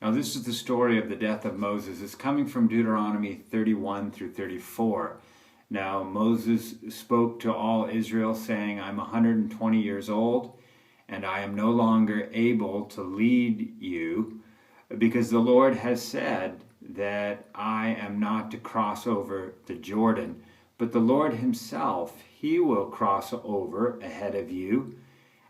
Now this is the story of the death of Moses. It's coming from Deuteronomy 31 through 34. Now Moses spoke to all Israel, saying, I'm 120 years old, and I am no longer able to lead you, because the Lord has said that I am not to cross over the Jordan. But the Lord himself, he will cross over ahead of you,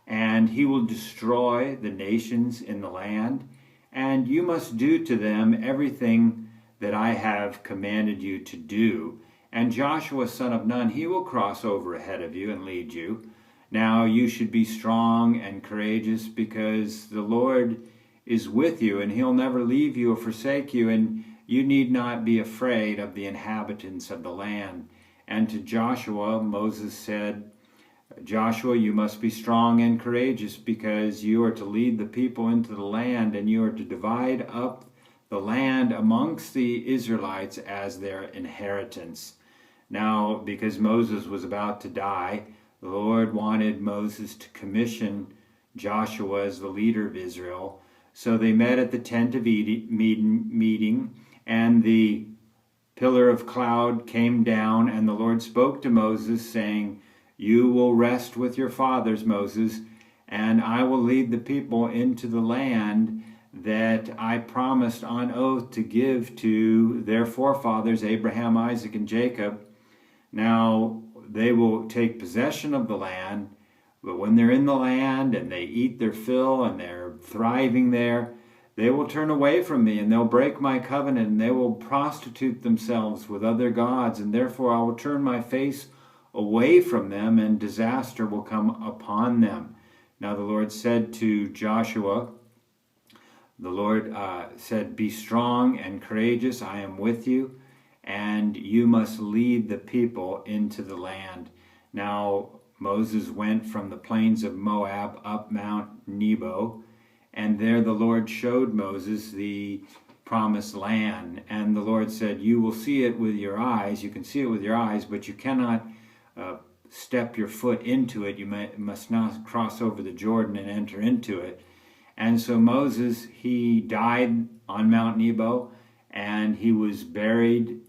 and he will destroy the nations in the land, and you must do to them everything that I have commanded you to do. And Joshua son of Nun, he will cross over ahead of you and lead you. Now you should be strong and courageous, because the Lord is with you, and he'll never leave you or forsake you, and you need not be afraid of the inhabitants of the land. And to Joshua, Moses said, Joshua, you must be strong and courageous, because you are to lead the people into the land, and you are to divide up the land amongst the Israelites as their inheritance. Now, because Moses was about to die, the Lord wanted Moses to commission Joshua as the leader of Israel. So they met at the tent of meeting, and the pillar of cloud came down, and the Lord spoke to Moses, saying, You will rest with your fathers, Moses, and I will lead the people into the land that I promised on oath to give to their forefathers, Abraham, Isaac, and Jacob. Now they will take possession of the land, but when they're in the land and they eat their fill and they're thriving there, they will turn away from me, and they'll break my covenant, and they will prostitute themselves with other gods, and therefore I will turn my face away from them, and disaster will come upon them. Now the Lord said to Joshua, the Lord said, Be strong and courageous, I am with you, and you must lead the people into the land. Now Moses went from the plains of Moab up Mount Nebo, and there the Lord showed Moses the promised land. And the Lord said, You will see it with your eyes. You can see it with your eyes, but you cannot step your foot into it. You must not cross over the Jordan and enter into it. And so Moses, he died on Mount Nebo, and he was buried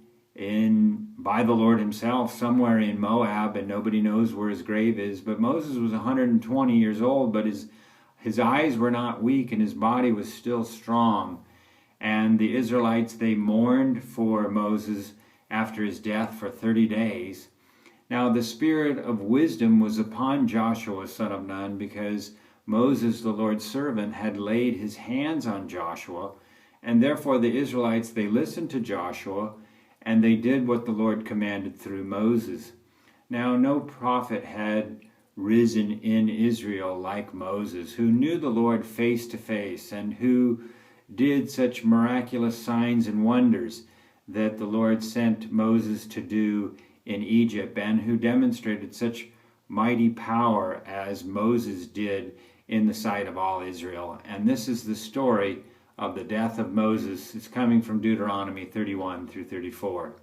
by the Lord himself somewhere in Moab, and nobody knows where his grave is. But Moses was 120 years old, but his eyes were not weak, and his body was still strong. And the Israelites, they mourned for Moses after his death for 30 days. Now the spirit of wisdom was upon Joshua son of Nun, because Moses, the Lord's servant, had laid his hands on Joshua, and therefore the Israelites, they listened to Joshua, and they did what the Lord commanded through Moses. Now no prophet had risen in Israel like Moses, who knew the Lord face to face, and who did such miraculous signs and wonders that the Lord sent Moses to do in Egypt, and who demonstrated such mighty power as Moses did in the sight of all Israel. And this is the story of the death of Moses. It's coming from Deuteronomy 31 through 34.